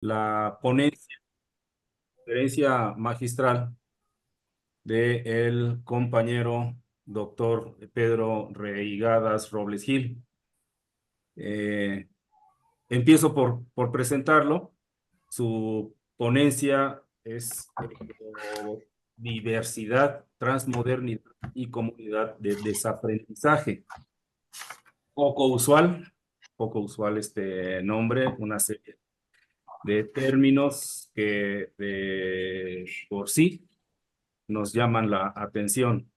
la ponencia magistral del compañero doctor Pedro Reigadas Robles Gil. Eh, Empiezo por presentarlo. Su ponencia es diversidad, transmodernidad y comunidad de desaprendizaje. Poco usual este nombre, una serie de términos que por sí nos llaman la atención.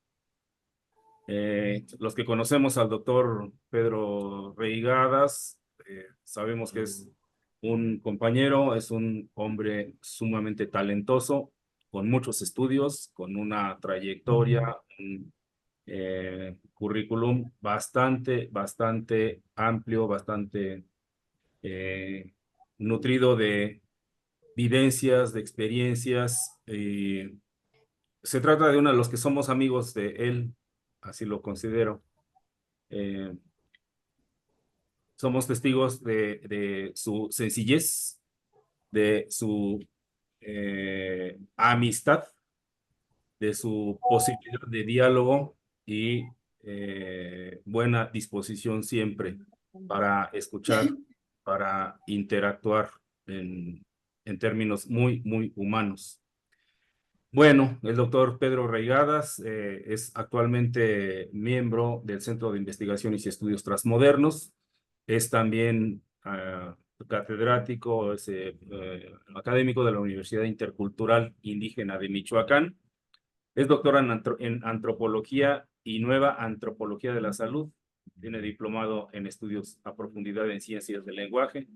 Los que conocemos al doctor Pedro Reigadas, sabemos que es un compañero, es un hombre sumamente talentoso, con muchos estudios, con una trayectoria, un currículum bastante amplio, bastante nutrido de vivencias, de experiencias. Se trata de uno de los que somos amigos de él, así lo considero. Eh, Somos testigos de su sencillez, de su amistad, de su posibilidad de diálogo y buena disposición siempre para escuchar, para interactuar en términos muy humanos. Bueno, el doctor Pedro Reigadas es actualmente miembro del Centro de Investigaciones y Estudios Transmodernos. Es también catedrático, es académico de la Universidad Intercultural Indígena de Michoacán. Es doctor en Antropología y Nueva Antropología de la Salud. Tiene diplomado en estudios a profundidad en ciencias del lenguaje,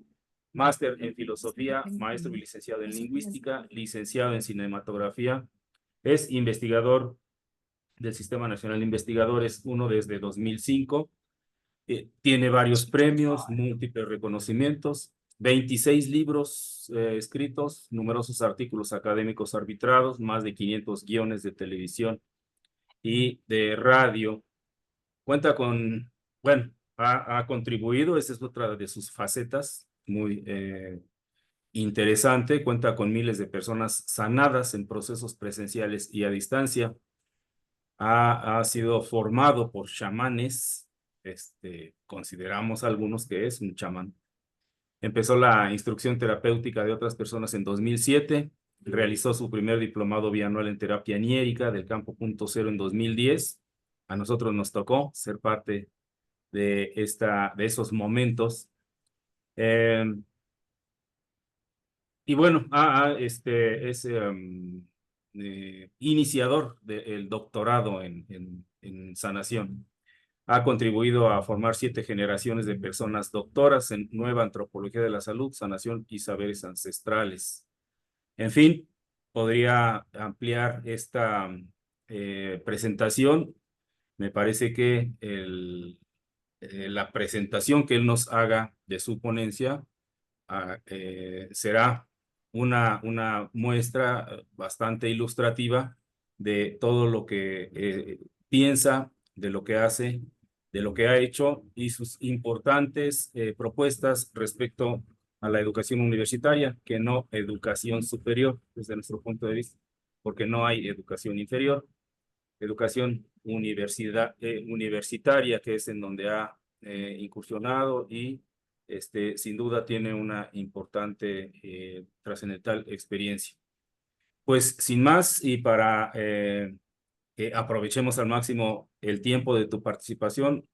máster en filosofía, maestro y licenciado en lingüística, licenciado en cinematografía. Es investigador del Sistema Nacional de Investigadores, uno desde 2005. Tiene varios premios, múltiples reconocimientos, 26 libros escritos, numerosos artículos académicos arbitrados, más de 500 guiones de televisión y de radio. Cuenta con, bueno, ha contribuido, esa es otra de sus facetas, muy interesante. Cuenta con miles de personas sanadas en procesos presenciales y a distancia. Ha sido formado por chamanes, consideramos algunos que es un chamán. Empezó la instrucción terapéutica de otras personas en 2007, realizó su primer diplomado bianual en terapia aniérica del campo punto cero en 2010. A nosotros nos tocó ser parte de esos momentos. Eh, y bueno, es iniciador del doctorado en sanación. Ha contribuido a formar 7 generaciones de personas doctoras en nueva antropología de la salud, sanación y saberes ancestrales. En fin, podría ampliar esta presentación. Me parece que la presentación que él nos haga de su ponencia será una muestra bastante ilustrativa de todo lo que piensa, de lo que hace, de lo que ha hecho y sus importantes propuestas respecto a la educación universitaria, que no educación superior, desde nuestro punto de vista, porque no hay educación inferior, educación universitaria, que es en donde ha incursionado y sin duda tiene una importante trascendental experiencia. Pues sin más y para que aprovechemos al máximo el tiempo de tu participación,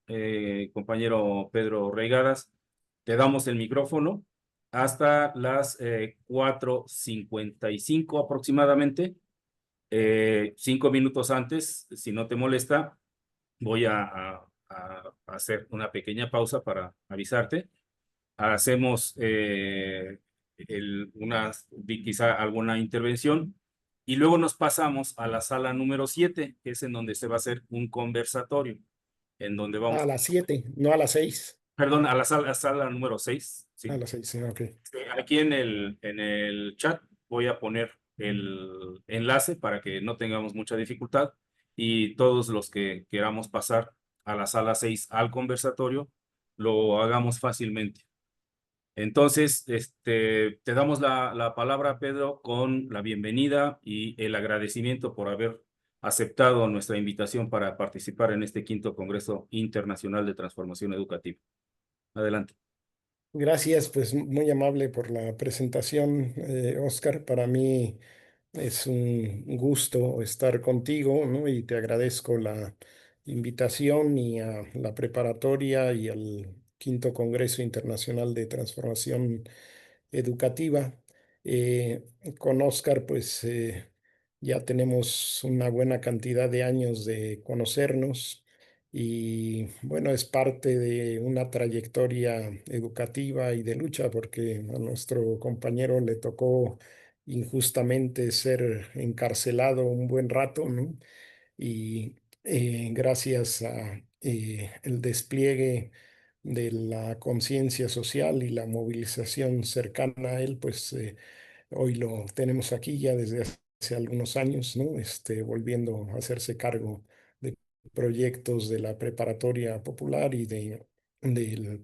compañero Pedro Reigadas, te damos el micrófono hasta las 4:55 aproximadamente. 5 minutos antes, si no te molesta, voy a hacer una pequeña pausa para avisarte. Hacemos quizá alguna intervención y luego nos pasamos a la sala número 7, que es en donde se va a hacer un conversatorio, en donde A vamos, las 7, no a las 6. perdón, a la sala número 6, A ¿sí? las 6, sí, ok. Aquí en el chat voy a poner el enlace para que no tengamos mucha dificultad y todos los que queramos pasar a la sala 6 al conversatorio lo hagamos fácilmente. Entonces, te damos la palabra, Pedro, con la bienvenida y el agradecimiento por haber aceptado nuestra invitación para participar en este quinto Congreso Internacional de Transformación Educativa. Adelante. Gracias, pues muy amable por la presentación, Oscar. Para mí es un gusto estar contigo, ¿no? Y te agradezco la invitación y a la preparatoria y al Quinto Congreso Internacional de Transformación Educativa. Eh, con Oscar, pues ya tenemos una buena cantidad de años de conocernos y bueno, es parte de una trayectoria educativa y de lucha porque a nuestro compañero le tocó injustamente ser encarcelado un buen rato, ¿no? Y gracias a el despliegue de la conciencia social y la movilización cercana a él, pues hoy lo tenemos aquí ya desde hace algunos años, ¿no? Volviendo a hacerse cargo de proyectos de la preparatoria popular y de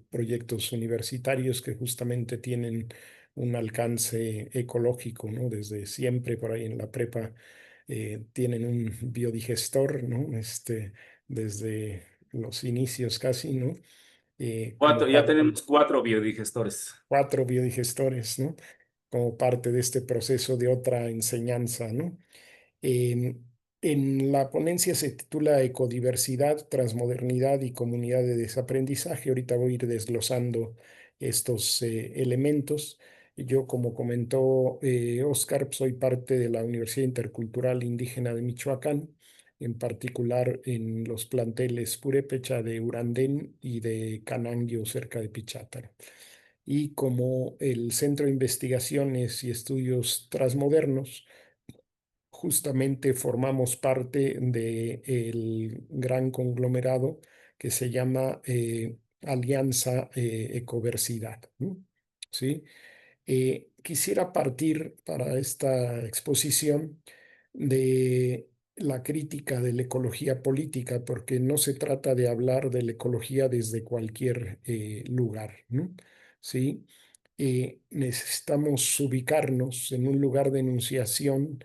proyectos universitarios que justamente tienen un alcance ecológico, ¿no? Desde siempre por ahí en la prepa tienen un biodigestor, ¿no? Desde los inicios casi, ¿no? Como Ya parte, tenemos 4 biodigestores. 4 biodigestores, ¿no? Como parte de este proceso de otra enseñanza, ¿no? En, en la ponencia se titula Ecodiversidad, Transmodernidad y Comunidad de Desaprendizaje. Ahorita voy a ir desglosando estos elementos. Yo, como comentó Oscar, soy parte de la Universidad Intercultural Indígena de Michoacán, en particular en los planteles Purépecha de Urandén y de Cananguio, cerca de Pichátaro. Y como el Centro de Investigaciones y Estudios Transmodernos, justamente formamos parte del gran conglomerado que se llama Alianza Ecoversidad, ¿no? ¿Sí? Quisiera partir para esta exposición de la crítica de la ecología política, porque no se trata de hablar de la ecología desde cualquier lugar, ¿no? ¿Sí? Necesitamos ubicarnos en un lugar de enunciación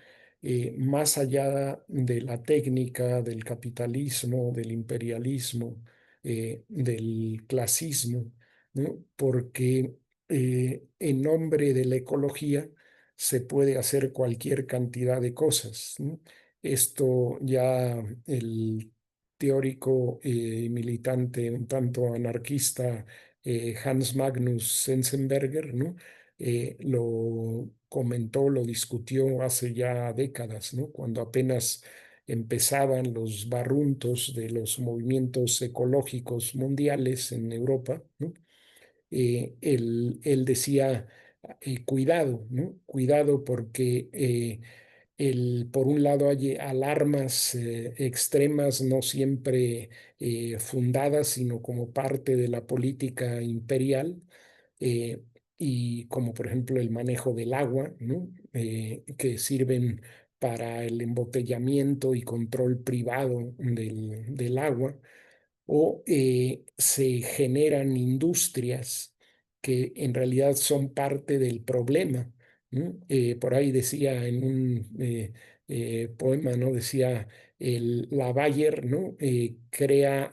más allá de la técnica, del capitalismo, del imperialismo, del clasismo, ¿no? Porque en nombre de la ecología se puede hacer cualquier cantidad de cosas, ¿no? Esto ya el teórico y militante un tanto anarquista Hans Magnus Enzensberger, ¿no? Lo comentó, lo discutió hace ya décadas, ¿no? Cuando apenas empezaban los barruntos de los movimientos ecológicos mundiales en Europa, ¿no? Él decía, cuidado, ¿no? Cuidado porque por un lado hay alarmas extremas, no siempre fundadas, sino como parte de la política imperial, eh, y como por ejemplo el manejo del agua, ¿no? Que sirven para el embotellamiento y control privado del agua o se generan industrias que en realidad son parte del problema, ¿no? Por ahí decía en un poema, ¿no? Decía, la Bayer, ¿no? Crea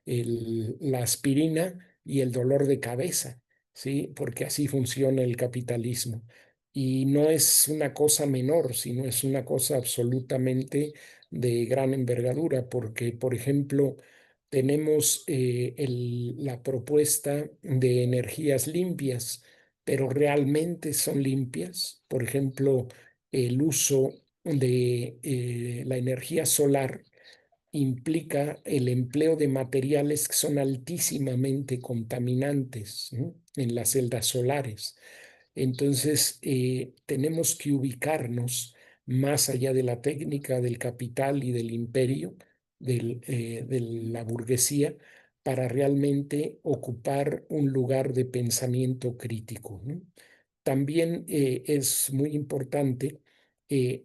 la aspirina y el dolor de cabeza, ¿sí? Porque así funciona el capitalismo. Y no es una cosa menor, sino es una cosa absolutamente de gran envergadura, porque, por ejemplo, tenemos la propuesta de energías limpias, pero realmente son limpias. Por ejemplo, el uso de la energía solar implica el empleo de materiales que son altísimamente contaminantes, ¿no? En las celdas solares. Entonces, tenemos que ubicarnos más allá de la técnica del capital y del imperio, de la burguesía, para realmente ocupar un lugar de pensamiento crítico, ¿no? También es muy importante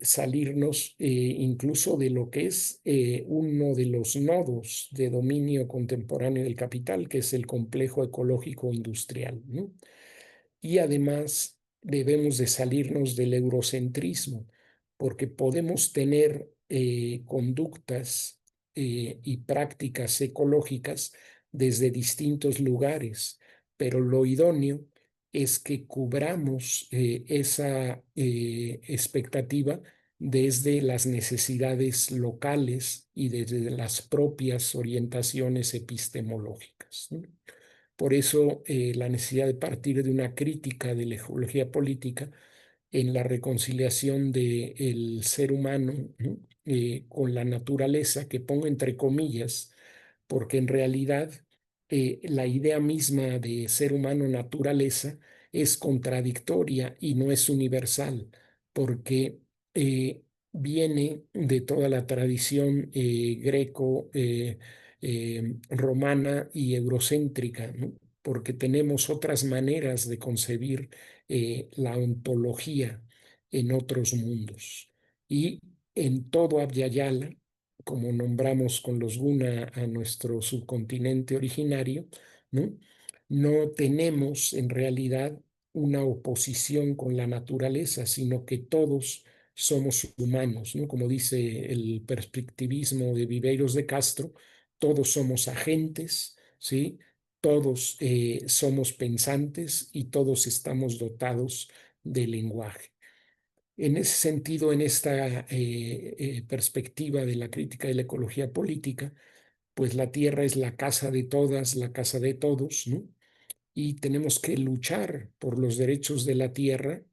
salirnos incluso de lo que es uno de los nodos de dominio contemporáneo del capital, que es el complejo ecológico industrial, ¿no? Y además debemos de salirnos del eurocentrismo, porque podemos tener conductas y prácticas ecológicas desde distintos lugares, pero lo idóneo es que cubramos esa expectativa desde las necesidades locales y desde las propias orientaciones epistemológicas, ¿no? Por eso la necesidad de partir de una crítica de la ecología política en la reconciliación del ser humano, ¿no? Con la naturaleza, que pongo entre comillas, porque en realidad la idea misma de ser humano naturaleza es contradictoria y no es universal, porque eh, viene de toda la tradición greco, romana y eurocéntrica, ¿no? Porque tenemos otras maneras de concebir la ontología en otros mundos. Y en todo Abhyayala, como nombramos con los guna a nuestro subcontinente originario, ¿no? No tenemos en realidad una oposición con la naturaleza, sino que todos somos humanos, ¿no? Como dice el perspectivismo de Viveiros de Castro, todos somos agentes, ¿sí? Todos somos pensantes y todos estamos dotados de lenguaje. En ese sentido, en esta perspectiva de la crítica de la ecología política, pues la tierra es la casa de todas, la casa de todos, ¿no? Y tenemos que luchar por los derechos de la tierra,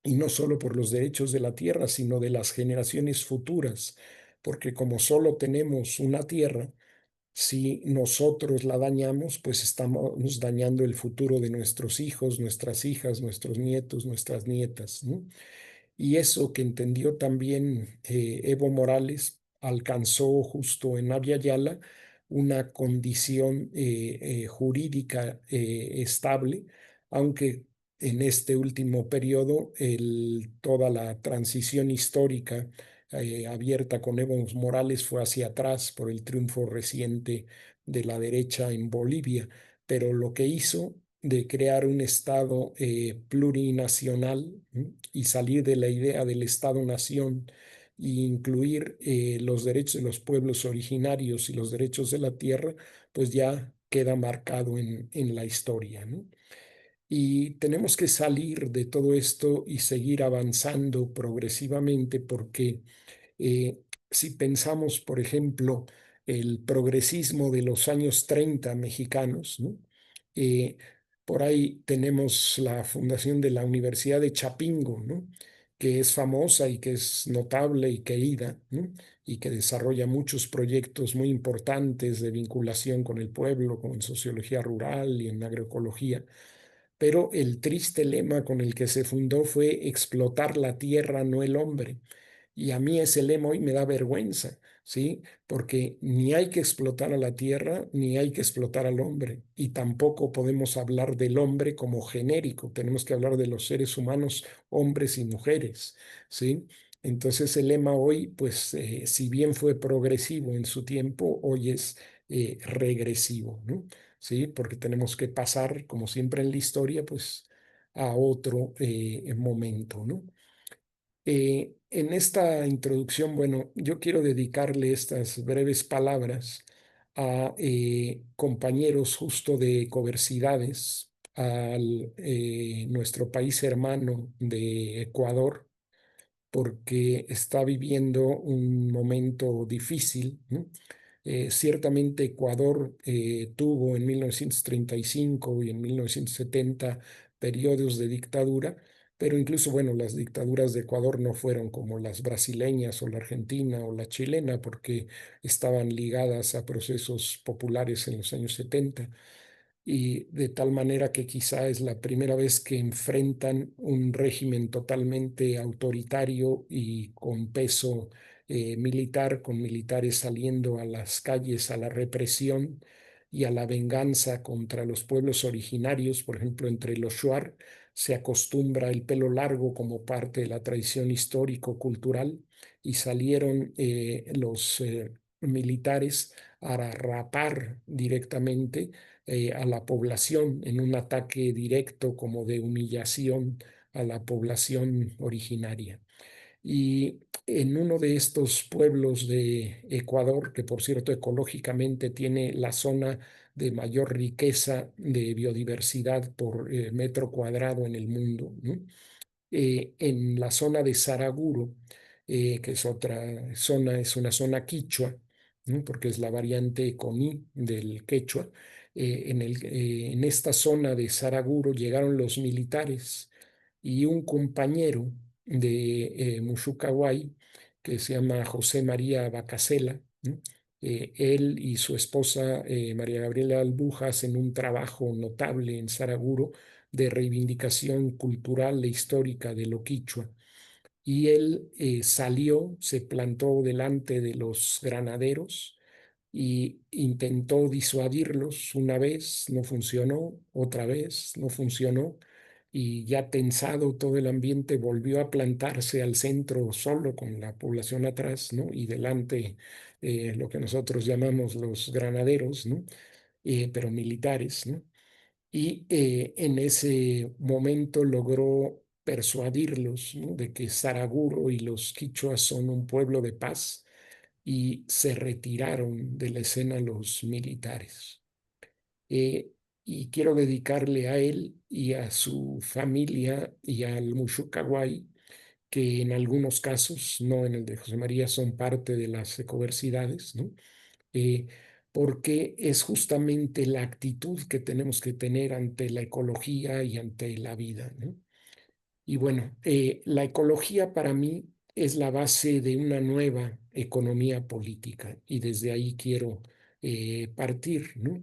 y no solo por los derechos de la tierra, sino de las generaciones futuras, porque como solo tenemos una tierra, si nosotros la dañamos, pues estamos dañando el futuro de nuestros hijos, nuestras hijas, nuestros nietos, nuestras nietas, ¿no? Y eso que entendió también Evo Morales alcanzó justo en Abya Yala una condición jurídica estable, aunque en este último periodo toda la transición histórica abierta con Evo Morales fue hacia atrás por el triunfo reciente de la derecha en Bolivia, pero lo que hizo de crear un Estado plurinacional, ¿m? Y salir de la idea del Estado-nación e incluir los derechos de los pueblos originarios y los derechos de la tierra, pues ya queda marcado en la historia, ¿no? Y tenemos que salir de todo esto y seguir avanzando progresivamente porque eh, si pensamos, por ejemplo, el progresismo de los años 30 mexicanos, ¿no? Eh, por ahí tenemos la fundación de la Universidad de Chapingo, ¿no? Que es famosa y que es notable y querida, ¿no? Y que desarrolla muchos proyectos muy importantes de vinculación con el pueblo, como en sociología rural y en agroecología, pero el triste lema con el que se fundó fue explotar la tierra, no el hombre. Y a mí ese lema hoy me da vergüenza, ¿sí? Porque ni hay que explotar a la tierra, ni hay que explotar al hombre. Y tampoco podemos hablar del hombre como genérico. Tenemos que hablar de los seres humanos, hombres y mujeres, ¿sí? Entonces el lema hoy, pues, si bien fue progresivo en su tiempo, hoy es regresivo, ¿no? ¿Sí? Porque tenemos que pasar, como siempre en la historia, pues, a otro momento, ¿no? En esta introducción, bueno, yo quiero dedicarle estas breves palabras a compañeros justo de coversidades, a nuestro país hermano de Ecuador, porque está viviendo un momento difícil, ¿no? Ciertamente Ecuador tuvo en 1935 y en 1970 periodos de dictadura, pero incluso, bueno, las dictaduras de Ecuador no fueron como las brasileñas o la argentina o la chilena, porque estaban ligadas a procesos populares en los años 70 y de tal manera que quizá es la primera vez que enfrentan un régimen totalmente autoritario y con peso militar, con militares saliendo a las calles a la represión y a la venganza contra los pueblos originarios, por ejemplo, entre los Shuar se acostumbra el pelo largo como parte de la tradición histórico-cultural y salieron los militares a rapar directamente a la población en un ataque directo como de humillación a la población originaria. Y en uno de estos pueblos de Ecuador, que por cierto ecológicamente tiene la zona de mayor riqueza de biodiversidad por metro cuadrado en el mundo, ¿no? En la zona de Saraguro, que es otra zona, es una zona quichua, ¿no? Porque es la variante coní del quechua. En esta zona de Saraguro llegaron los militares y un compañero de Mushucahuay, que se llama José María Bacasela, ¿no? Él y su esposa María Gabriela Albuja hacen un trabajo notable en Saraguro de reivindicación cultural e histórica de lo quichua. Y él salió, se plantó delante de los granaderos y intentó disuadirlos una vez, no funcionó, otra vez, no funcionó, y ya tensado todo el ambiente volvió a plantarse al centro solo con la población atrás, ¿no? Y delante lo que nosotros llamamos los granaderos, ¿no? Pero militares, ¿no? Y en ese momento logró persuadirlos, ¿no? De que Saraguro y los quichuas son un pueblo de paz y se retiraron de la escena los militares. Eh, y quiero dedicarle a él y a su familia y al Mushucahuay, que en algunos casos, no en el de José María, son parte de las ecoversidades, ¿no? eh, Porque es justamente la actitud que tenemos que tener ante la ecología y ante la vida, ¿no? Y bueno, la ecología para mí es la base de una nueva economía política y desde ahí quiero partir, ¿no?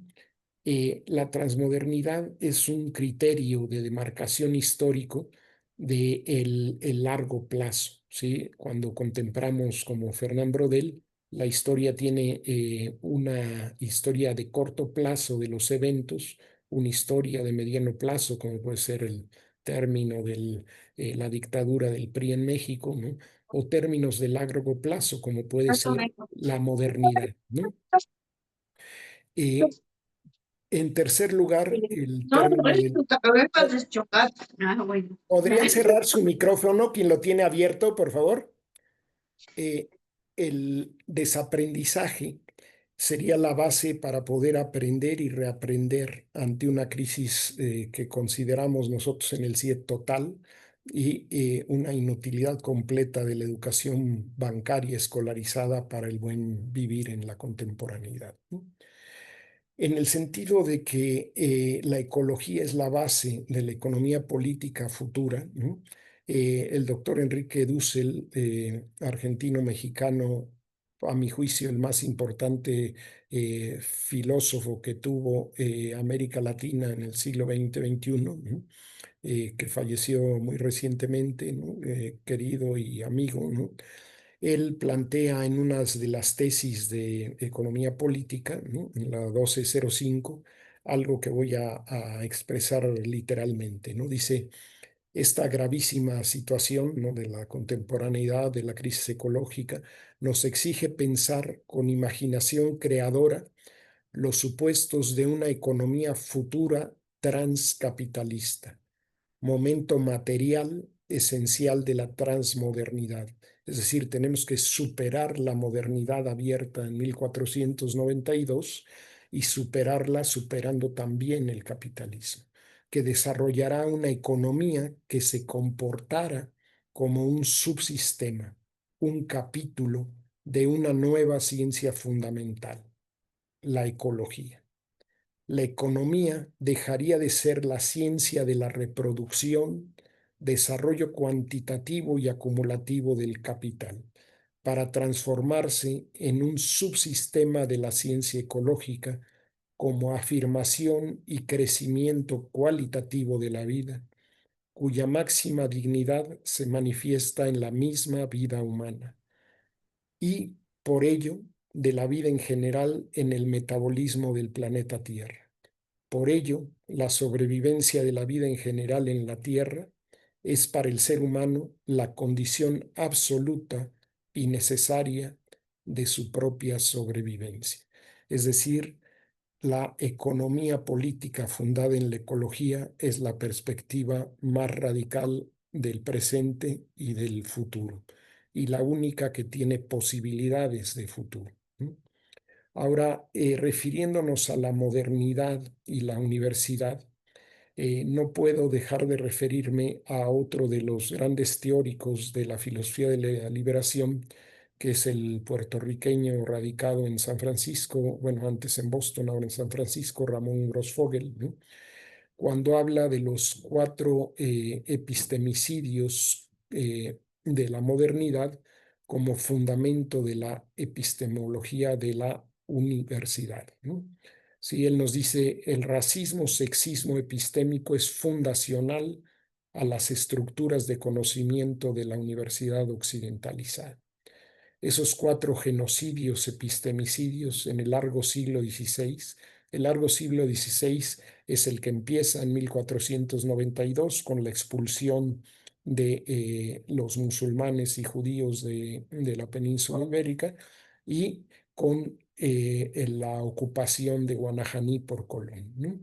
La transmodernidad es un criterio de demarcación histórico de el largo plazo, ¿sí? Cuando contemplamos como Fernán Brodel, la historia tiene una historia de corto plazo de los eventos, una historia de mediano plazo, como puede ser el término de la dictadura del PRI en México, ¿no? O términos de largo plazo, como puede ser la modernidad, ¿no? Eh, en tercer lugar, el No, no término es de... tu cabeza deschocar. Ah, bueno. ¿Podrían cerrar su micrófono, quien lo tiene abierto, por favor? Eh, el desaprendizaje sería la base para poder aprender y reaprender ante una crisis que consideramos nosotros en el CIE total y una inutilidad completa de la educación bancaria escolarizada para el buen vivir en la contemporaneidad, ¿no? En el sentido de que la ecología es la base de la economía política futura, ¿no? El doctor Enrique Dussel, argentino-mexicano, a mi juicio el más importante filósofo que tuvo América Latina en el siglo XX-XXI, ¿no? Que falleció muy recientemente, ¿no? Querido y amigo, ¿no? Él plantea en una de las tesis de economía política, ¿no? En la 1205, algo que voy a expresar literalmente, ¿no? Dice, esta gravísima situación, ¿no? De la contemporaneidad, de la crisis ecológica, nos exige pensar con imaginación creadora los supuestos de una economía futura transcapitalista, momento material esencial de la transmodernidad. Es decir, tenemos que superar la modernidad abierta en 1492 y superarla superando también el capitalismo, que desarrollará una economía que se comportara como un subsistema, un capítulo de una nueva ciencia fundamental, la ecología. La economía dejaría de ser la ciencia de la reproducción, desarrollo cuantitativo y acumulativo del capital, para transformarse en un subsistema de la ciencia ecológica como afirmación y crecimiento cualitativo de la vida, cuya máxima dignidad se manifiesta en la misma vida humana y, por ello, de la vida en general en el metabolismo del planeta Tierra. Por ello, la sobrevivencia de la vida en general en la Tierra es para el ser humano la condición absoluta y necesaria de su propia sobrevivencia. Es decir, la economía política fundada en la ecología es la perspectiva más radical del presente y del futuro, y la única que tiene posibilidades de futuro. Ahora, refiriéndonos a la modernidad y la universidad, no puedo dejar de referirme a otro de los grandes teóricos de la filosofía de la liberación, que es el puertorriqueño radicado en San Francisco, bueno, antes en Boston, ahora en San Francisco, Ramón Grossfogel, ¿no? Cuando habla de los 4 epistemicidios de la modernidad como fundamento de la epistemología de la universidad, ¿no? Sí, él nos dice, el racismo, sexismo epistémico es fundacional a las estructuras de conocimiento de la universidad occidentalizada. Esos 4 genocidios, epistemicidios en el largo siglo XVI. El largo siglo XVI es el que empieza en 1492 con la expulsión de los musulmanes y judíos de la península ibérica y con la ocupación de Guanajaní por Colón, ¿no?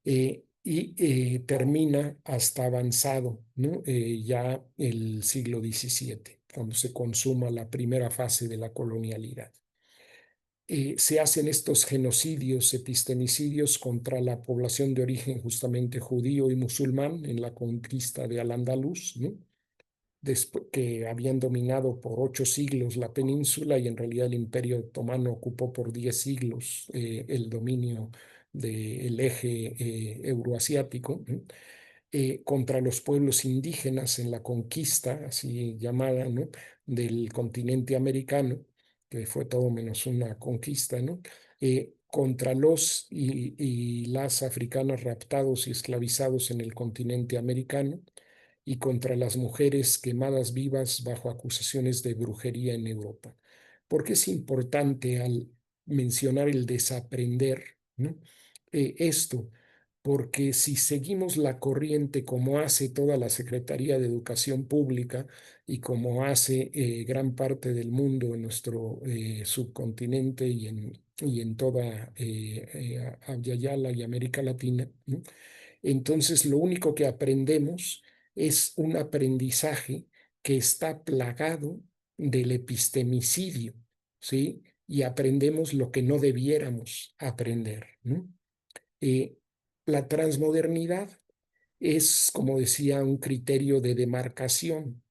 Y termina hasta avanzado, ¿no? Ya el siglo XVII, cuando se consuma la primera fase de la colonialidad. Se hacen estos genocidios, epistemicidios contra la población de origen justamente judío y musulmán en la conquista de Al-Ándalus, ¿no? Después que habían dominado por 8 siglos la península y en realidad el Imperio Otomano ocupó por 10 siglos el dominio del eje euroasiático, ¿no? Contra los pueblos indígenas en la conquista, así llamada, ¿no? Del continente americano, que fue todo menos una conquista, ¿no? Contra los y las africanas raptados y esclavizados en el continente americano, y contra las mujeres quemadas vivas bajo acusaciones de brujería en Europa. ¿Por qué es importante al mencionar el desaprender, ¿no? Esto? Porque si seguimos la corriente como hace toda la Secretaría de Educación Pública y como hace gran parte del mundo en nuestro subcontinente y en toda Ayala y América Latina, ¿no? Entonces lo único que aprendemos es un aprendizaje que está plagado del epistemicidio, ¿sí? Y aprendemos lo que no debiéramos aprender, ¿no? Eh, la transmodernidad es, como decía, un criterio de demarcación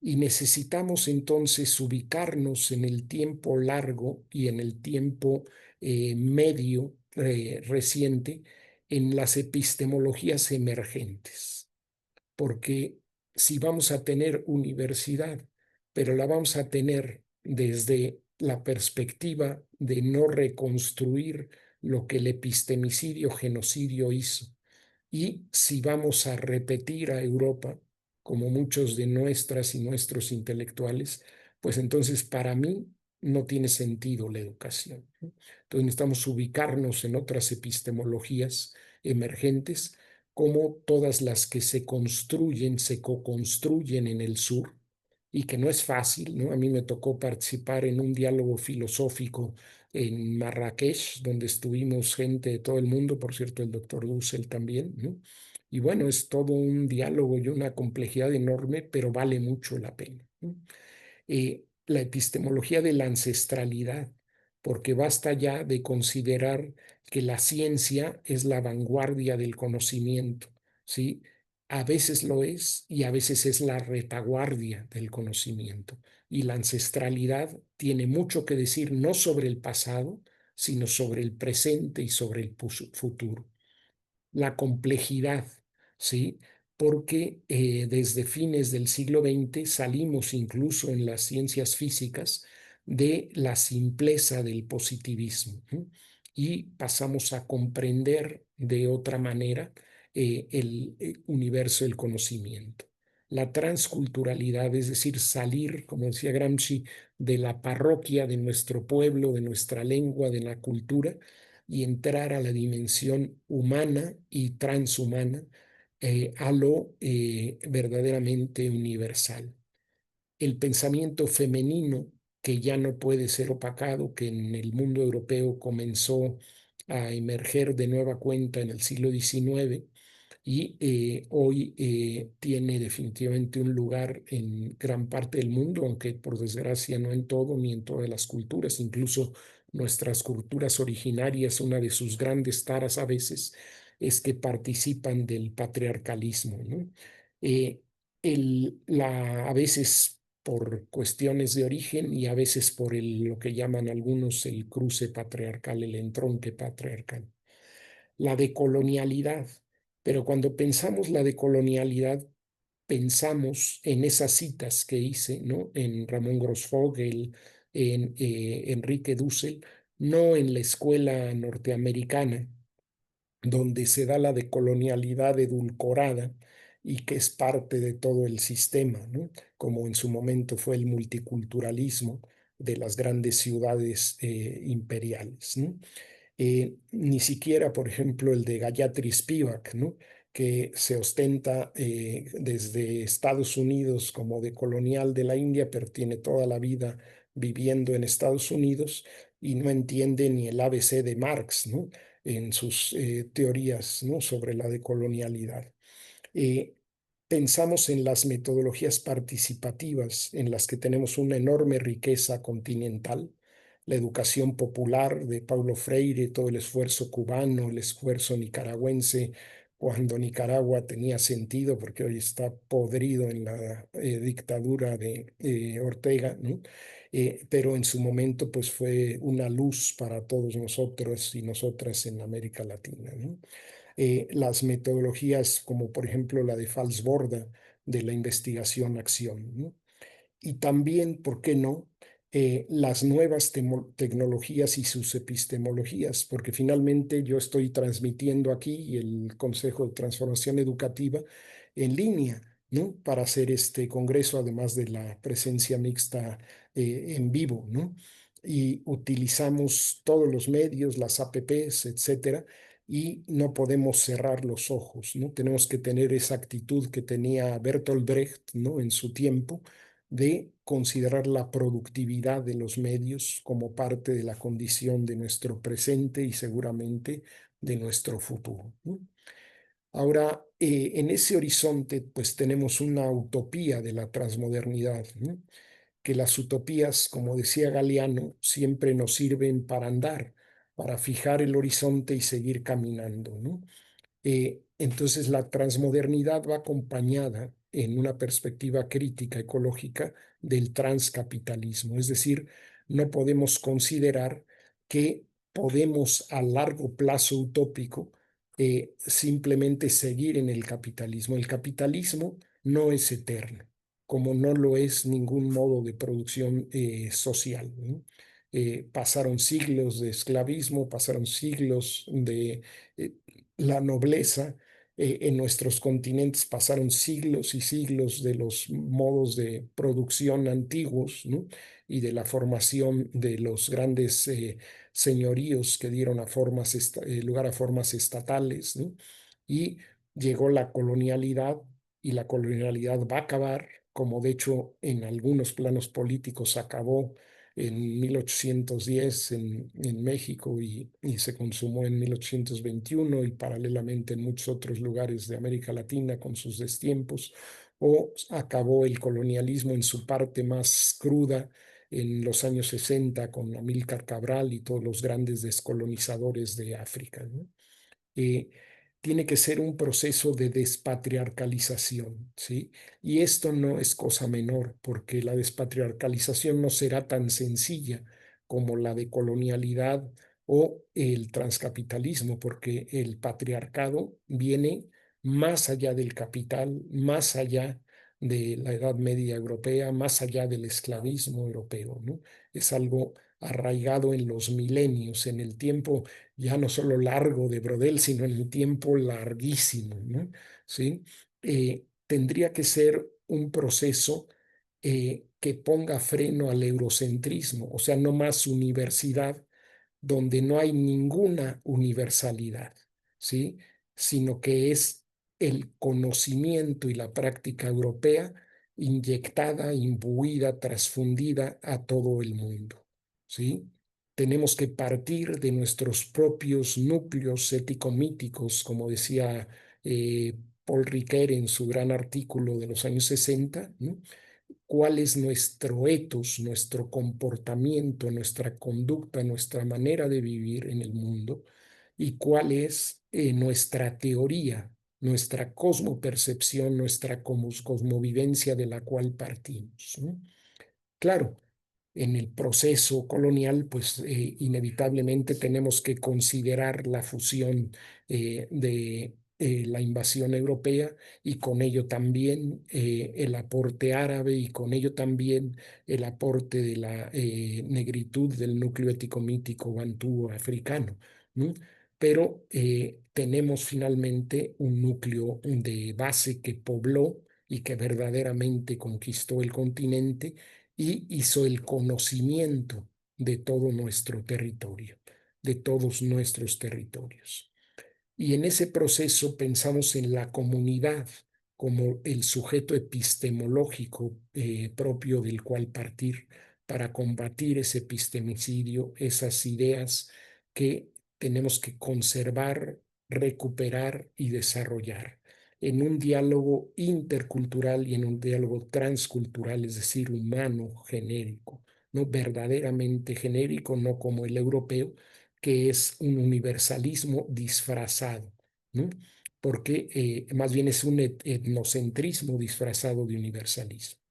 y necesitamos entonces ubicarnos en el tiempo largo y en el tiempo medio reciente en las epistemologías emergentes, porque si vamos a tener universidad, pero la vamos a tener desde la perspectiva de no reconstruir lo que el epistemicidio genocidio hizo, y si vamos a repetir a Europa, como muchos de nuestras y nuestros intelectuales, pues entonces para mí no tiene sentido la educación, ¿no? Entonces necesitamos ubicarnos en otras epistemologías emergentes, como todas las que se construyen, se co-construyen en el sur, y que no es fácil, ¿no? A mí me tocó participar en un diálogo filosófico en Marrakech, donde estuvimos gente de todo el mundo, por cierto, el doctor Dussel también, ¿no? Y bueno, es todo un diálogo y una complejidad enorme, pero vale mucho la pena, ¿no? La epistemología de la ancestralidad, porque basta ya de considerar que la ciencia es la vanguardia del conocimiento, ¿sí? A veces lo es y a veces es la retaguardia del conocimiento. Y la ancestralidad tiene mucho que decir no sobre el pasado, sino sobre el presente y sobre el futuro. La complejidad, ¿sí? Porque desde fines del siglo XX salimos incluso en las ciencias físicas de la simpleza del positivismo, ¿no? Y pasamos a comprender de otra manera el universo del conocimiento. La transculturalidad, es decir, salir, como decía Gramsci, de la parroquia de nuestro pueblo, de nuestra lengua, de la cultura, y entrar a la dimensión humana y transhumana, a lo verdaderamente universal. El pensamiento femenino, que ya no puede ser opacado, que en el mundo europeo comenzó a emerger de nueva cuenta en el siglo XIX, y hoy tiene definitivamente un lugar en gran parte del mundo, aunque por desgracia no en todo ni en todas las culturas, incluso nuestras culturas originarias, una de sus grandes taras a veces es que participan del patriarcalismo, ¿no? Eh, a veces por cuestiones de origen y a veces por lo que llaman algunos el cruce patriarcal, el entronque patriarcal. La decolonialidad. Pero cuando pensamos la decolonialidad, pensamos en esas citas que hice, ¿no? En Ramón Grossfogel, en Enrique Dussel, no en la escuela norteamericana, donde se da la decolonialidad edulcorada y que es parte de todo el sistema, ¿no? Como en su momento fue el multiculturalismo de las grandes ciudades imperiales, ¿no? Ni siquiera, por ejemplo, el de Gayatri Spivak, ¿no? Que se ostenta desde Estados Unidos como de colonial de la India, pero tiene toda la vida viviendo en Estados Unidos y no entiende ni el ABC de Marx, ¿no? En sus teorías, ¿no? Sobre la decolonialidad. Eh, Pensamos en las metodologías participativas en las que tenemos una enorme riqueza continental, la educación popular de Paulo Freire, todo el esfuerzo cubano, el esfuerzo nicaragüense, cuando Nicaragua tenía sentido, porque hoy está podrido en la dictadura de Ortega, ¿no? Pero en su momento pues fue una luz para todos nosotros y nosotras en América Latina, ¿no? Las metodologías como por ejemplo la de Falsborda de la investigación-acción, ¿no? Y también, ¿por qué no? Las nuevas tecnologías y sus epistemologías, porque finalmente yo estoy transmitiendo aquí y el Consejo de Transformación Educativa en línea, ¿no? Para hacer este congreso, además de la presencia mixta en vivo, ¿no? Y utilizamos todos los medios, las apps, etcétera, y no podemos cerrar los ojos, ¿no? Tenemos que tener esa actitud que tenía Bertolt Brecht, ¿no? En su tiempo, de considerar la productividad de los medios como parte de la condición de nuestro presente y seguramente de nuestro futuro, ¿no? Ahora, en ese horizonte, pues tenemos una utopía de la transmodernidad, ¿no? Que las utopías, como decía Galeano, siempre nos sirven para andar, para fijar el horizonte y seguir caminando, ¿no? Entonces la transmodernidad va acompañada en una perspectiva crítica ecológica del transcapitalismo, es decir, no podemos considerar que podemos a largo plazo utópico simplemente seguir en el capitalismo. El capitalismo no es eterno, como no lo es ningún modo de producción social, ¿no? Pasaron siglos de esclavismo, pasaron siglos de eh, la nobleza. En nuestros continentes pasaron siglos y siglos de los modos de producción antiguos, ¿no? Y de la formación de los grandes señoríos que dieron lugar a formas estatales, ¿no? Y llegó la colonialidad y la colonialidad va a acabar, como de hecho en algunos planos políticos acabó en 1810 en México y se consumó en 1821 y paralelamente en muchos otros lugares de América Latina con sus destiempos, o acabó el colonialismo en su parte más cruda en los años 60 con Amílcar Cabral y todos los grandes descolonizadores de África, ¿no? eh, Tiene que ser un proceso de despatriarcalización, ¿sí? Y esto no es cosa menor, porque la despatriarcalización no será tan sencilla como la de colonialidad o el transcapitalismo, porque el patriarcado viene más allá del capital, más allá de la Edad Media europea, más allá del esclavismo europeo, ¿no? Es algo arraigado en los milenios, en el tiempo ya no solo largo de Brodel, sino en el tiempo larguísimo, ¿no? ¿Sí? Tendría que ser un proceso que ponga freno al eurocentrismo, o sea, no más universidad, donde no hay ninguna universalidad, ¿sí? Sino que es el conocimiento y la práctica europea inyectada, imbuida, transfundida a todo el mundo, ¿sí? Tenemos que partir de nuestros propios núcleos ético-míticos, como decía Paul Ricoeur en su gran artículo de los años 60, ¿no? Cuál es nuestro etos, nuestro comportamiento, nuestra conducta, nuestra manera de vivir en el mundo y cuál es nuestra teoría, nuestra cosmopercepción, nuestra cosmovivencia de la cual partimos, ¿no? Claro, en el proceso colonial, pues inevitablemente tenemos que considerar la fusión de la invasión europea y con ello también el aporte árabe y con ello también el aporte de la negritud del núcleo ético-mítico bantú africano, ¿no? Pero tenemos finalmente un núcleo de base que pobló y que verdaderamente conquistó el continente y hizo el conocimiento de todo nuestro territorio, de todos nuestros territorios. Y en ese proceso pensamos en la comunidad como el sujeto epistemológico propio del cual partir para combatir ese epistemicidio, esas ideas que tenemos que conservar, recuperar y desarrollar en un diálogo intercultural y en un diálogo transcultural, es decir, humano, genérico, no verdaderamente genérico, no como el europeo, que es un universalismo disfrazado, ¿no? Porque más bien es un etnocentrismo disfrazado de universalismo.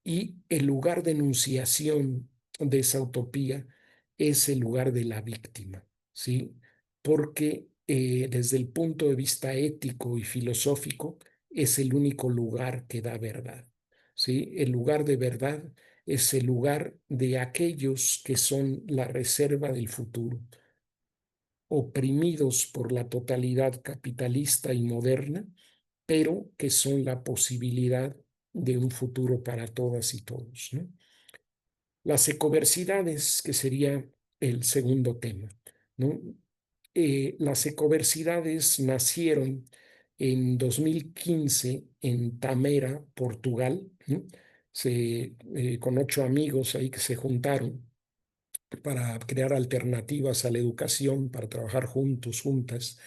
Y el lugar de enunciación de esa utopía es el lugar de la víctima, ¿sí? Porque desde el punto de vista ético y filosófico es el único lugar que da verdad, ¿sí? El lugar de verdad es el lugar de aquellos que son la reserva del futuro, oprimidos por la totalidad capitalista y moderna, pero que son la posibilidad de un futuro para todas y todos, ¿no? Las ecoversidades, que sería el segundo tema, ¿no? Las ecoversidades nacieron en 2015 en Tamera, Portugal, ¿no? Con 8 amigos ahí que se juntaron para crear alternativas a la educación, para trabajar juntos, juntas,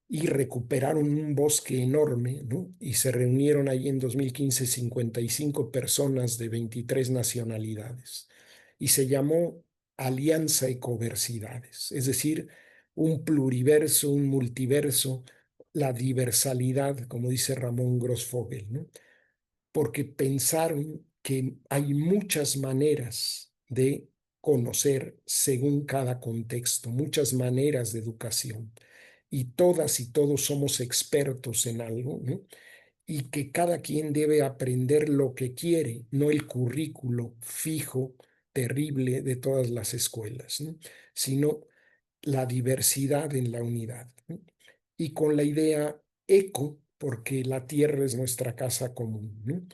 y recuperaron un bosque enorme, ¿no? Y se reunieron ahí en 2015 55 personas de 23 nacionalidades. Y se llamó Alianza Ecoversidades, es decir, un pluriverso, un multiverso, la diversalidad, como dice Ramón Grossfogel, ¿no? Porque pensaron que hay muchas maneras de conocer según cada contexto, muchas maneras de educación, y todas y todos somos expertos en algo, ¿no? Y que cada quien debe aprender lo que quiere, no el currículo fijo, terrible de todas las escuelas, ¿no? Sino la diversidad en la unidad, ¿no? Y con la idea eco, porque la tierra es nuestra casa común, ¿no?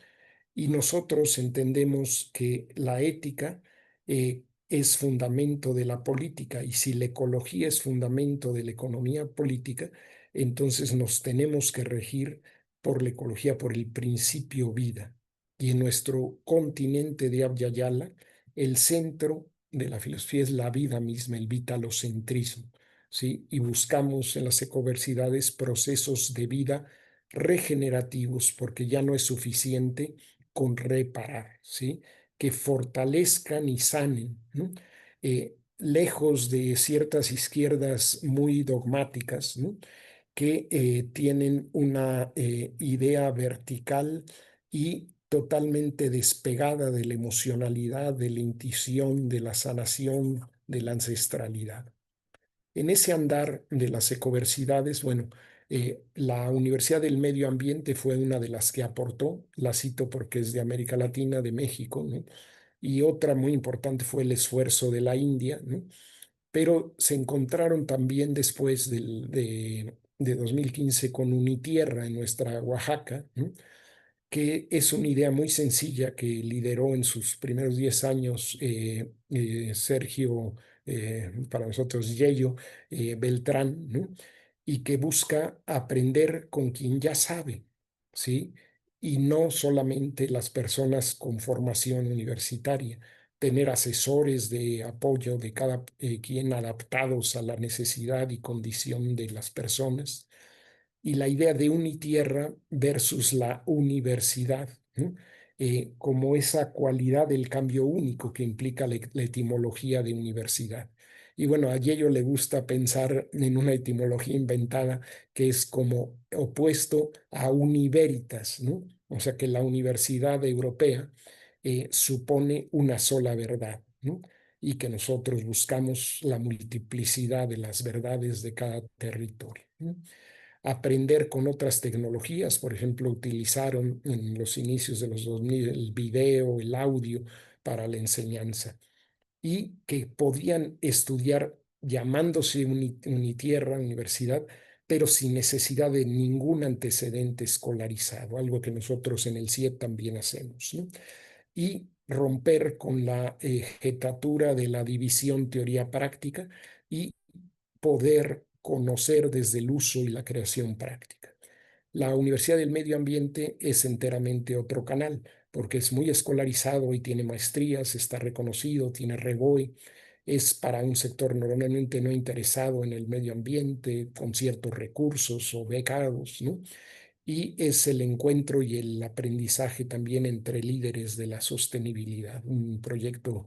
Y nosotros entendemos que la ética es fundamento de la política y si la ecología es fundamento de la economía política, entonces nos tenemos que regir por la ecología, por el principio vida. Y en nuestro continente de Abya Yala, el centro de la filosofía es la vida misma, el vitalocentrismo, ¿sí? Y buscamos en las ecoversidades procesos de vida regenerativos porque ya no es suficiente con reparar, ¿sí? Que fortalezcan y sanen, ¿no? Lejos de ciertas izquierdas muy dogmáticas, ¿no? Que tienen una idea vertical y totalmente despegada de la emocionalidad, de la intuición, de la sanación, de la ancestralidad. En ese andar de las ecoversidades, bueno, la Universidad del Medio Ambiente fue una de las que aportó, la cito porque es de América Latina, de México, ¿no? Y otra muy importante fue el esfuerzo de la India, ¿no? Pero se encontraron también después de 2015 con Unitierra en nuestra Oaxaca, ¿no? Que es una idea muy sencilla que lideró en sus primeros 10 años Sergio para nosotros Yello Beltrán, ¿no? Y que busca aprender con quien ya sabe, ¿sí? Y no solamente las personas con formación universitaria, tener asesores de apoyo de cada quien adaptados a la necesidad y condición de las personas, y la idea de unitierra versus la universidad, ¿no? Como esa cualidad del cambio único que implica la etimología de universidad. Y bueno, a Yello le gusta pensar en una etimología inventada que es como opuesto a univeritas, ¿no? O sea que la universidad europea supone una sola verdad, ¿no? Y que nosotros buscamos la multiplicidad de las verdades de cada territorio, ¿no? Aprender con otras tecnologías. Por ejemplo, utilizaron en los inicios de los 2000 el video, el audio para la enseñanza, y que podían estudiar llamándose Unitierra, universidad, pero sin necesidad de ningún antecedente escolarizado, algo que nosotros en el CIEP también hacemos, ¿no? Y romper con la jetatura de la división teoría-práctica y poder conocer desde el uso y la creación práctica. La Universidad del Medio Ambiente es enteramente otro canal, porque es muy escolarizado y tiene maestrías, está reconocido, tiene REBOE, es para un sector normalmente no interesado en el medio ambiente, con ciertos recursos o becados, ¿no? Y es el encuentro y el aprendizaje también entre líderes de la sostenibilidad, un proyecto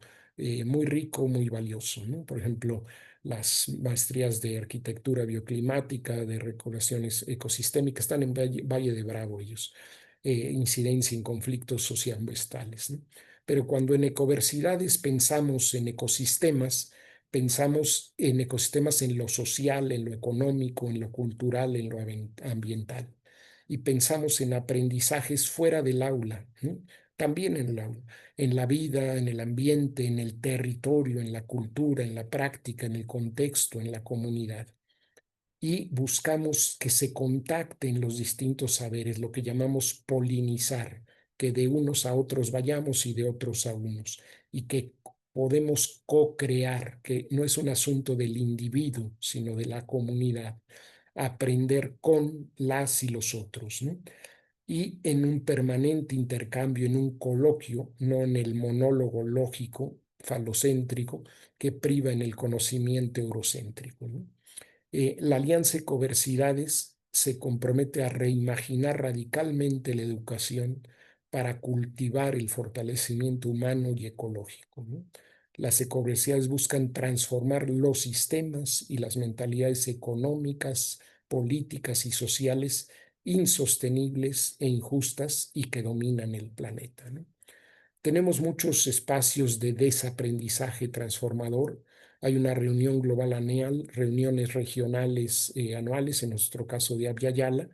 muy rico, muy valioso, ¿no? Por ejemplo, las maestrías de arquitectura bioclimática, de recuperaciones ecosistémicas, están en Valle de Bravo ellos, incidencia en conflictos socioambientales, ¿no? Pero cuando en ecoversidades pensamos en ecosistemas en lo social, en lo económico, en lo cultural, en lo ambiental, y pensamos en aprendizajes fuera del aula, ¿no? También en el aula, en la vida, en el ambiente, en el territorio, en la cultura, en la práctica, en el contexto, en la comunidad. Y buscamos que se contacten los distintos saberes, lo que llamamos polinizar, que de unos a otros vayamos y de otros a unos, y que podemos co-crear, que no es un asunto del individuo, sino de la comunidad, aprender con las y los otros, ¿no? Y en un permanente intercambio, en un coloquio, no en el monólogo lógico, falocéntrico, que priva en el conocimiento eurocéntrico, ¿no? La Alianza Ecoversidades se compromete a reimaginar radicalmente la educación para cultivar el fortalecimiento humano y ecológico, ¿no? Las ecoversidades buscan transformar los sistemas y las mentalidades económicas, políticas y sociales insostenibles e injustas y que dominan el planeta, ¿no? Tenemos muchos espacios de desaprendizaje transformador. Hay una reunión global anual, reuniones regionales anuales, en nuestro caso de Abya Yala,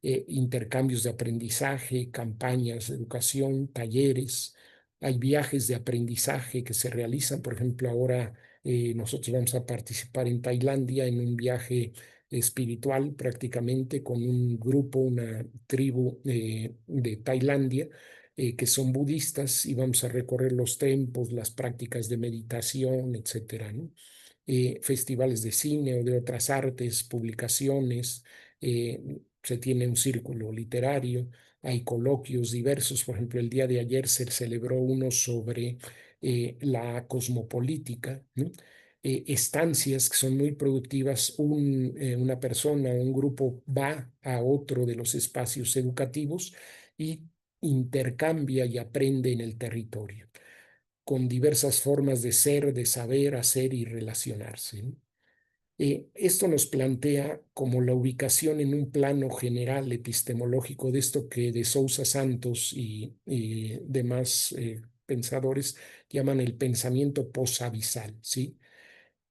intercambios de aprendizaje, campañas de educación, talleres. Hay viajes de aprendizaje que se realizan. Por ejemplo, ahora nosotros vamos a participar en Tailandia en un viaje espiritual prácticamente con un grupo, una tribu de Tailandia que son budistas, y vamos a recorrer los templos, las prácticas de meditación, etcétera, ¿no? Festivales de cine o de otras artes, publicaciones, se tiene un círculo literario, hay coloquios diversos. Por ejemplo, el día de ayer se celebró uno sobre la cosmopolítica, ¿no? Estancias que son muy productivas. Una persona, un grupo va a otro de los espacios educativos y intercambia y aprende en el territorio, con diversas formas de ser, de saber, hacer y relacionarse, ¿no? Esto nos plantea como la ubicación en un plano general epistemológico de esto que de Sousa Santos y demás pensadores llaman el pensamiento posabisal, ¿sí?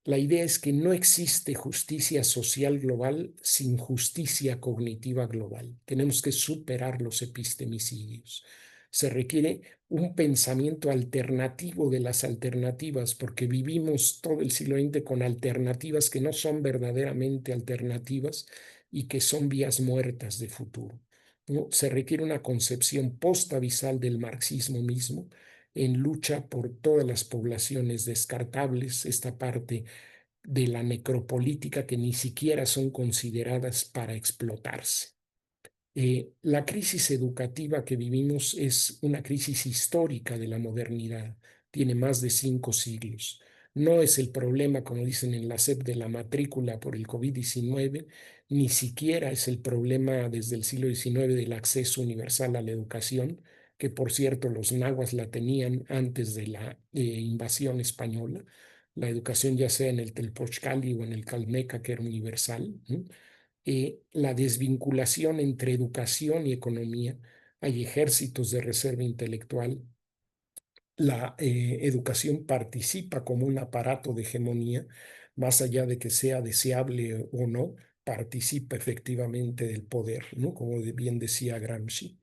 La idea es que no existe justicia social global sin justicia cognitiva global. Tenemos que superar los epistemicidios. Se requiere un pensamiento alternativo de las alternativas, porque vivimos todo el siglo XX con alternativas que no son verdaderamente alternativas y que son vías muertas de futuro, ¿no? Se requiere una concepción post-avisal del marxismo mismo, en lucha por todas las poblaciones descartables, esta parte de la necropolítica que ni siquiera son consideradas para explotarse. La crisis educativa que vivimos es una crisis histórica de la modernidad, tiene más de 5 siglos. No es el problema, como dicen en la SEP, de la matrícula por el COVID-19, ni siquiera es el problema desde el siglo XIX del acceso universal a la educación, que por cierto los nahuas la tenían antes de la invasión española. La educación ya sea en el Telpochcali o en el Calmeca, que era universal, ¿no? La desvinculación entre educación y economía. Hay ejércitos de reserva intelectual. La educación participa como un aparato de hegemonía, más allá de que sea deseable o no, participa efectivamente del poder, ¿no? Como bien decía Gramsci.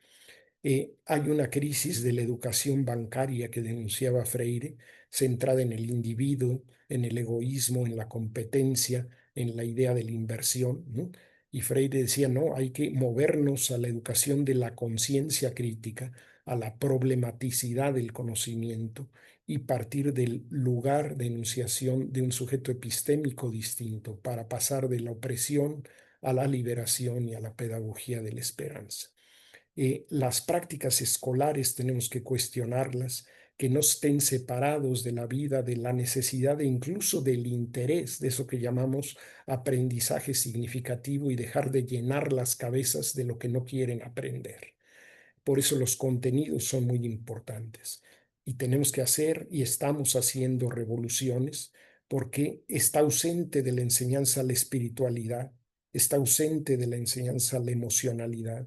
Hay una crisis de la educación bancaria que denunciaba Freire, centrada en el individuo, en el egoísmo, en la competencia, en la idea de la inversión, ¿no? Y Freire decía, no, hay que movernos a la educación de la conciencia crítica, a la problematicidad del conocimiento y partir del lugar de enunciación de un sujeto epistémico distinto para pasar de la opresión a la liberación y a la pedagogía de la esperanza. Las prácticas escolares tenemos que cuestionarlas, que no estén separados de la vida, de la necesidad e incluso del interés, de eso que llamamos aprendizaje significativo y dejar de llenar las cabezas de lo que no quieren aprender. Por eso los contenidos son muy importantes y tenemos que hacer y estamos haciendo revoluciones porque está ausente de la enseñanza la espiritualidad, está ausente de la enseñanza la emocionalidad.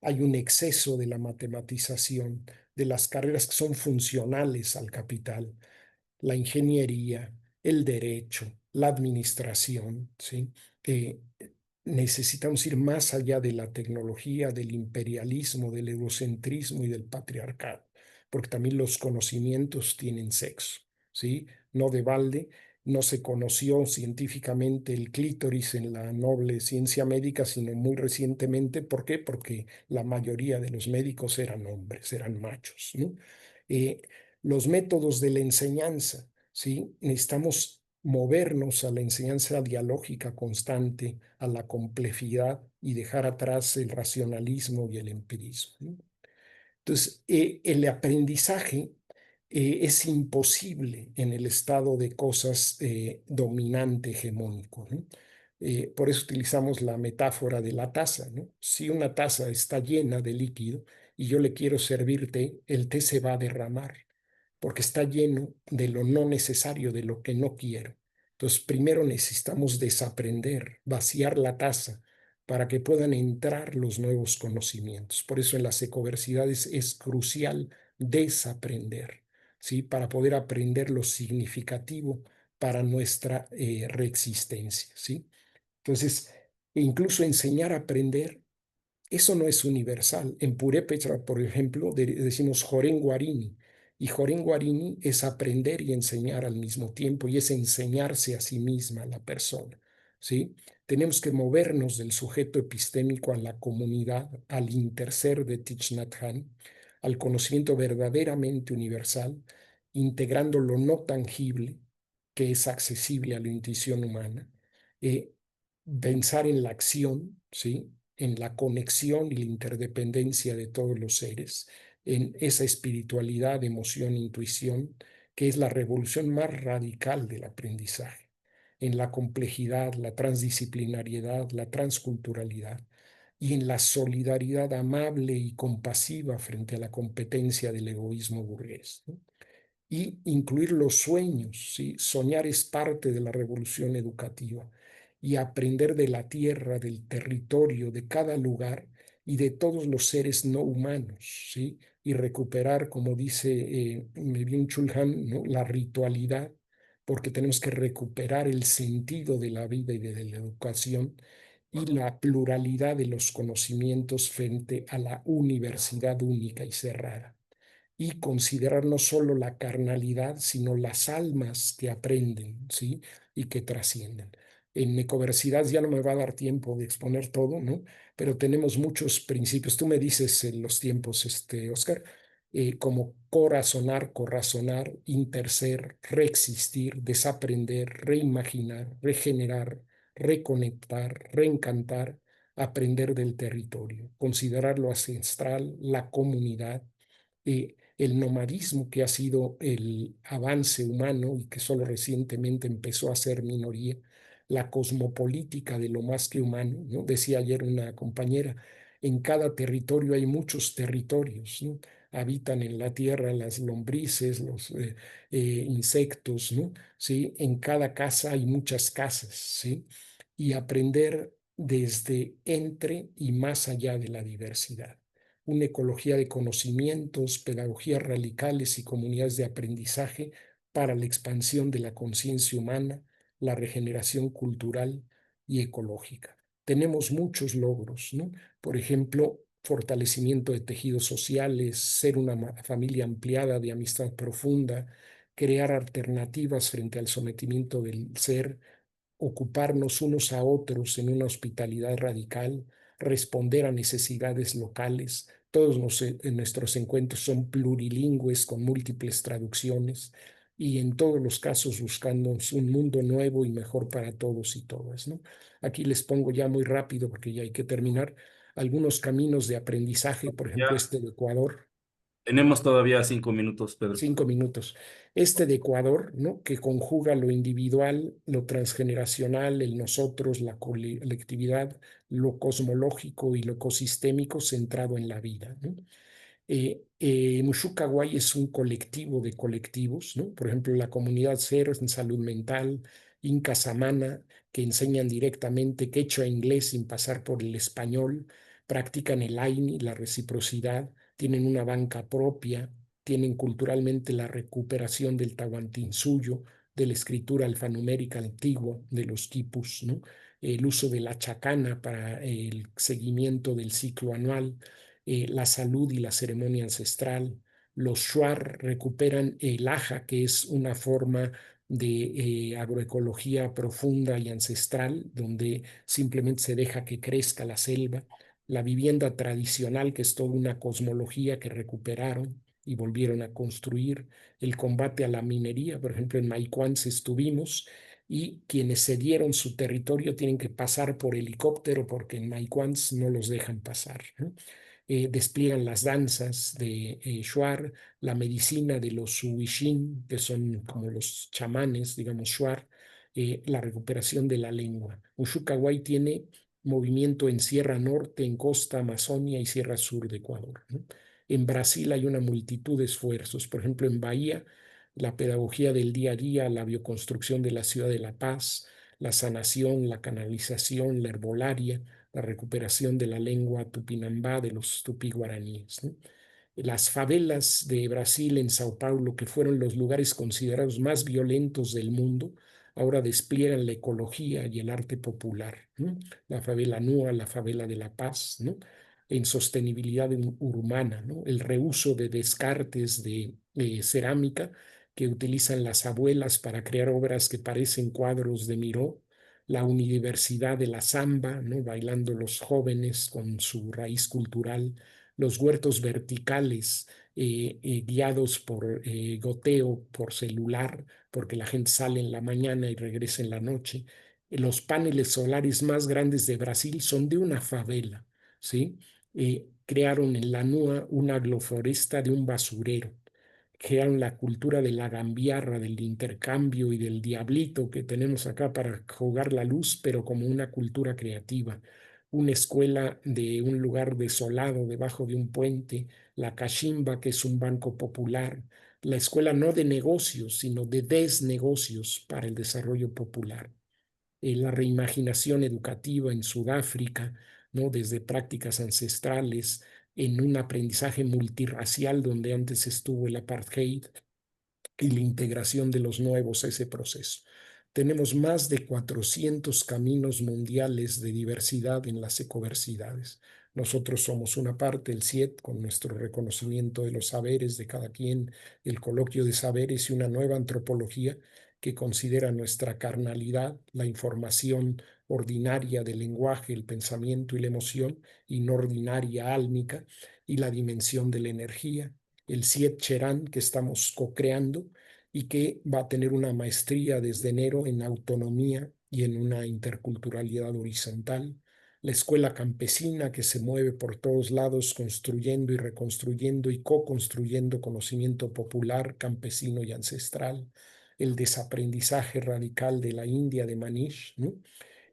Hay un exceso de la matematización, de las carreras que son funcionales al capital, la ingeniería, el derecho, la administración, ¿sí? Eh, Necesitamos ir más allá de la tecnología, del imperialismo, del egocentrismo y del patriarcado, porque también los conocimientos tienen sexo, ¿sí? No de balde, no se conoció científicamente el clítoris en la noble ciencia médica, sino muy recientemente. ¿Por qué? Porque la mayoría de los médicos eran hombres, eran machos, ¿no? Eh, los métodos de la enseñanza, ¿sí? Necesitamos movernos a la enseñanza dialógica constante, a la complejidad y dejar atrás el racionalismo y el empirismo, ¿no? Entonces, el aprendizaje es imposible en el estado de cosas dominante, hegemónico, ¿no? Por eso utilizamos la metáfora de la taza, ¿no? Si una taza está llena de líquido y yo le quiero servir té, el té se va a derramar porque está lleno de lo no necesario, de lo que no quiero. Entonces, primero necesitamos desaprender, vaciar la taza para que puedan entrar los nuevos conocimientos. Por eso en las ecoversidades es crucial desaprender, ¿sí? Para poder aprender lo significativo para nuestra reexistencia, ¿sí? Entonces, incluso enseñar a aprender, eso no es universal. En Purépecha, por ejemplo, decimos Joren Guarini, y Joren Guarini es aprender y enseñar al mismo tiempo, y es enseñarse a sí misma la persona, ¿sí? Tenemos que movernos del sujeto epistémico a la comunidad, al interser de Thich Nhat Hanh, al conocimiento verdaderamente universal, integrando lo no tangible, que es accesible a la intuición humana, eh, pensar en la acción, ¿sí? En la conexión y la interdependencia de todos los seres, en esa espiritualidad, emoción, intuición, que es la revolución más radical del aprendizaje, en la complejidad, la transdisciplinariedad, la transculturalidad y en la solidaridad amable y compasiva frente a la competencia del egoísmo burgués, ¿no? Y incluir los sueños, ¿sí? Soñar es parte de la revolución educativa y aprender de la tierra, del territorio, de cada lugar y de todos los seres no humanos, ¿sí? Y recuperar, como dice Byung-Chul Han, ¿no? La ritualidad, porque tenemos que recuperar el sentido de la vida y de la educación y la pluralidad de los conocimientos frente a la universidad única y cerrada y considerar no solo la carnalidad, sino las almas que aprenden, ¿sí? Y que trascienden. En ecoversidad ya no me va a dar tiempo de exponer todo, ¿no? Pero tenemos muchos principios. Tú me dices en los tiempos, Oscar, como corazonar, corrazonar, interser, reexistir, desaprender, reimaginar, regenerar, reconectar, reencantar, aprender del territorio, considerar lo ancestral, la comunidad, el nomadismo que ha sido el avance humano y que solo recientemente empezó a ser minoría, la cosmopolítica de lo más que humano, ¿no? Decía ayer una compañera, en cada territorio hay muchos territorios, ¿no? Habitan en la tierra las lombrices, los insectos, ¿no? ¿Sí? En cada casa hay muchas casas, ¿sí? Y aprender desde entre y más allá de la diversidad. Una ecología de conocimientos, pedagogías radicales y comunidades de aprendizaje para la expansión de la conciencia humana, la regeneración cultural y ecológica. Tenemos muchos logros, ¿no? Por ejemplo, fortalecimiento de tejidos sociales, ser una familia ampliada de amistad profunda, crear alternativas frente al sometimiento del ser, ocuparnos unos a otros en una hospitalidad radical, responder a necesidades locales. Todos nuestros encuentros son plurilingües con múltiples traducciones y en todos los casos buscando un mundo nuevo y mejor para todos y todas, ¿no? Aquí les pongo ya muy rápido porque ya hay que terminar algunos caminos de aprendizaje, por ejemplo, Ya este de Ecuador. tenemos todavía 5 minutos, Pedro. 5 minutos. Este de Ecuador, ¿no? Que conjuga lo individual, lo transgeneracional, el nosotros, la colectividad, lo cosmológico y lo ecosistémico centrado en la vida, ¿no? Mushucaway es un colectivo de colectivos, ¿no? Por ejemplo, la comunidad Ser en salud mental, Inca Samana, que enseñan directamente quechua e inglés sin pasar por el español, practican el Aini, la reciprocidad, tienen una banca propia, tienen culturalmente la recuperación del Tahuantinsuyo, de la escritura alfanumérica antigua, de los quipus, ¿no? El uso de la chacana para el seguimiento del ciclo anual, la salud y la ceremonia ancestral. Los shuar recuperan el aja, que es una forma de agroecología profunda y ancestral, donde simplemente se deja que crezca la selva. La vivienda tradicional, que es toda una cosmología que recuperaron y volvieron a construir. El combate a la minería, por ejemplo, en Maicuans estuvimos y quienes cedieron su territorio tienen que pasar por helicóptero porque en Maicuans no los dejan pasar, ¿no? Despliegan las danzas de Shuar, la medicina de los Huishin, que son como los chamanes, digamos, Shuar, la recuperación de la lengua. Ushucaway tiene movimiento en Sierra Norte, en Costa Amazonia y Sierra Sur de Ecuador, ¿no? En Brasil hay una multitud de esfuerzos, por ejemplo, en Bahía, la pedagogía del día a día, la bioconstrucción de la ciudad de La Paz, la sanación, la canalización, la herbolaria, la recuperación de la lengua tupinambá de los tupí-guaraníes, ¿no? Las favelas de Brasil en Sao Paulo, que fueron los lugares considerados más violentos del mundo, ahora despliegan la ecología y el arte popular, ¿no? La favela Nua, la favela de La Paz, ¿no? En sostenibilidad urbana, ¿no? El reuso de descartes de cerámica que utilizan las abuelas para crear obras que parecen cuadros de Miró, la universidad de la samba, ¿no? Bailando los jóvenes con su raíz cultural, los huertos verticales guiados por goteo, por celular, porque la gente sale en la mañana y regresa en la noche. Los paneles solares más grandes de Brasil son de una favela, ¿sí? Crearon en la NUA una agrofloresta de un basurero, crearon la cultura de la gambiarra, del intercambio y del diablito que tenemos acá para jugar la luz, pero como una cultura creativa. Una escuela de un lugar desolado debajo de un puente, la Cachimba, que es un banco popular, la escuela no de negocios, sino de desnegocios para el desarrollo popular. La reimaginación educativa en Sudáfrica, ¿no? Desde prácticas ancestrales, en un aprendizaje multirracial donde antes estuvo el apartheid y la integración de los nuevos a ese proceso. Tenemos más de 400 caminos mundiales de diversidad en las ecoversidades. Nosotros somos una parte, el CIET, con nuestro reconocimiento de los saberes de cada quien, el coloquio de saberes y una nueva antropología que considera nuestra carnalidad, la información ordinaria del lenguaje, el pensamiento y la emoción, y no ordinaria álmica, y la dimensión de la energía, el Siet Cherán, que estamos co-creando y que va a tener una maestría desde enero en autonomía y en una interculturalidad horizontal. La escuela campesina, que se mueve por todos lados construyendo y reconstruyendo y co-construyendo conocimiento popular, campesino y ancestral. El desaprendizaje radical de la India, de Manish, ¿no?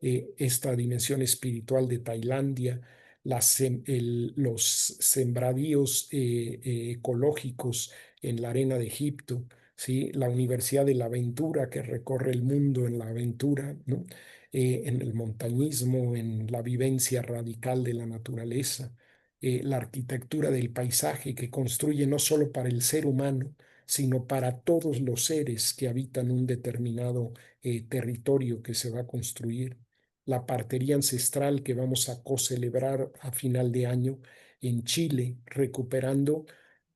Esta dimensión espiritual de Tailandia, los sembradíos ecológicos en la arena de Egipto, ¿sí? La Universidad de la Aventura, que recorre el mundo en la aventura, ¿no? En el montañismo, en la vivencia radical de la naturaleza, la arquitectura del paisaje que construye no solo para el ser humano, sino para todos los seres que habitan un determinado territorio que se va a construir, la partería ancestral que vamos a co-celebrar a final de año en Chile, recuperando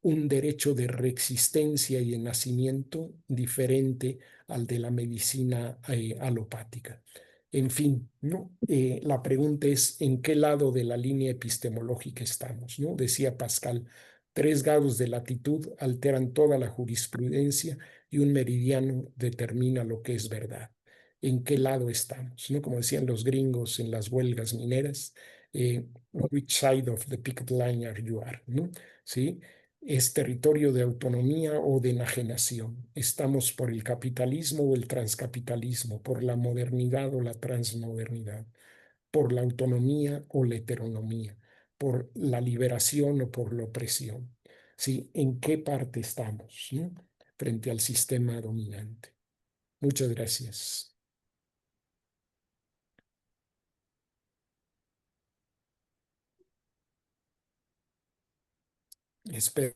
un derecho de reexistencia y de nacimiento diferente al de la medicina alopática. En fin, ¿no? La pregunta es en qué lado de la línea epistemológica estamos, ¿no? Decía Pascal, 3 grados de latitud alteran toda la jurisprudencia y un meridiano determina lo que es verdad. ¿En qué lado estamos? ¿No? Como decían los gringos en las huelgas mineras, which side of the picket line are you are, ¿no? ¿Sí? ¿Es territorio de autonomía o de enajenación? ¿Estamos por el capitalismo o el transcapitalismo? ¿Por la modernidad o la transmodernidad? ¿Por la autonomía o la heteronomía? ¿Por la liberación o por la opresión? ¿Sí? ¿En qué parte estamos, ¿no? Frente al sistema dominante? Muchas gracias. Espero.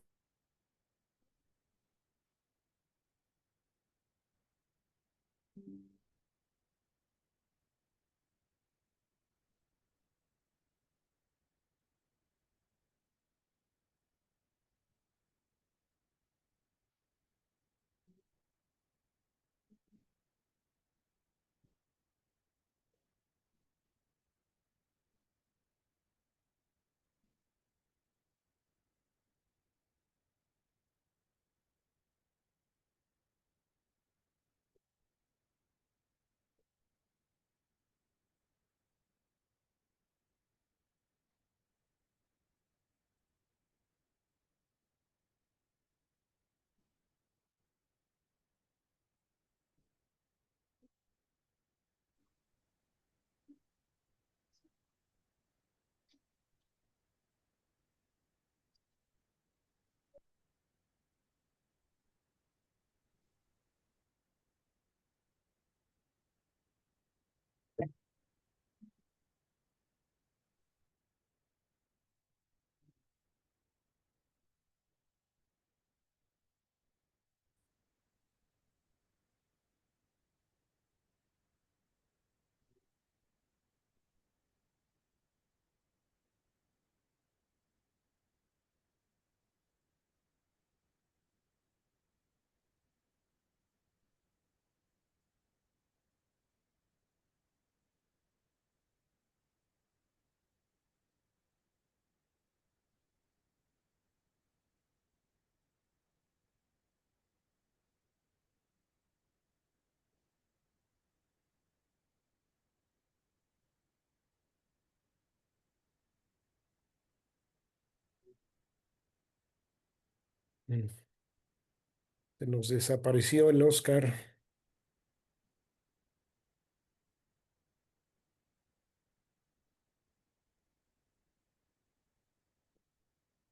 Se nos desapareció el Oscar.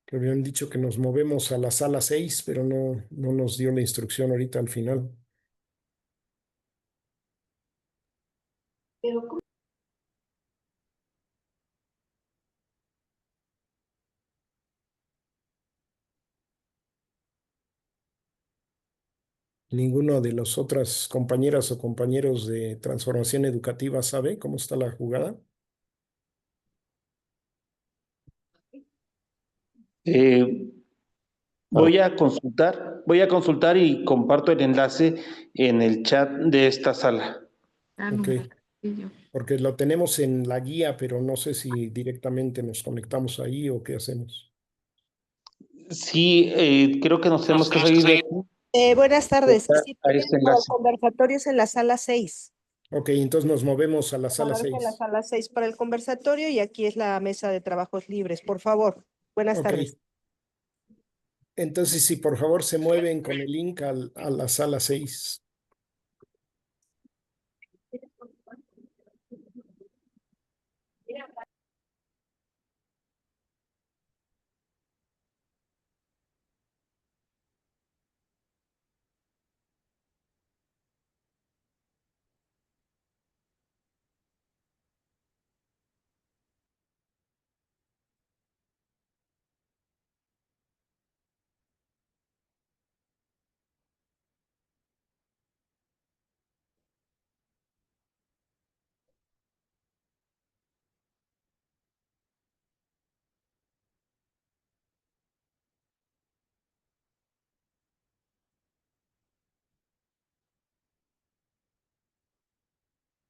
Que habían dicho que nos movemos a la sala 6, pero no nos dio la instrucción ahorita al final. Pero Ninguno de las otras compañeras o compañeros de transformación educativa sabe cómo está la jugada. Eh, voy a consultar y comparto el enlace en el chat de esta sala. Ok, porque lo tenemos en la guía, pero no sé si directamente nos conectamos ahí o qué hacemos. Sí, creo que nos tenemos que salir de aquí. Buenas tardes. Está Sí, a este para el enlace. conversatorio es en la sala 6. Ok, entonces nos movemos a la sala Vamos a 6. la sala 6 para el conversatorio y aquí es la mesa de trabajos libres. Por favor, buenas Ok. tardes. Entonces, si por favor se mueven con el link a la sala 6.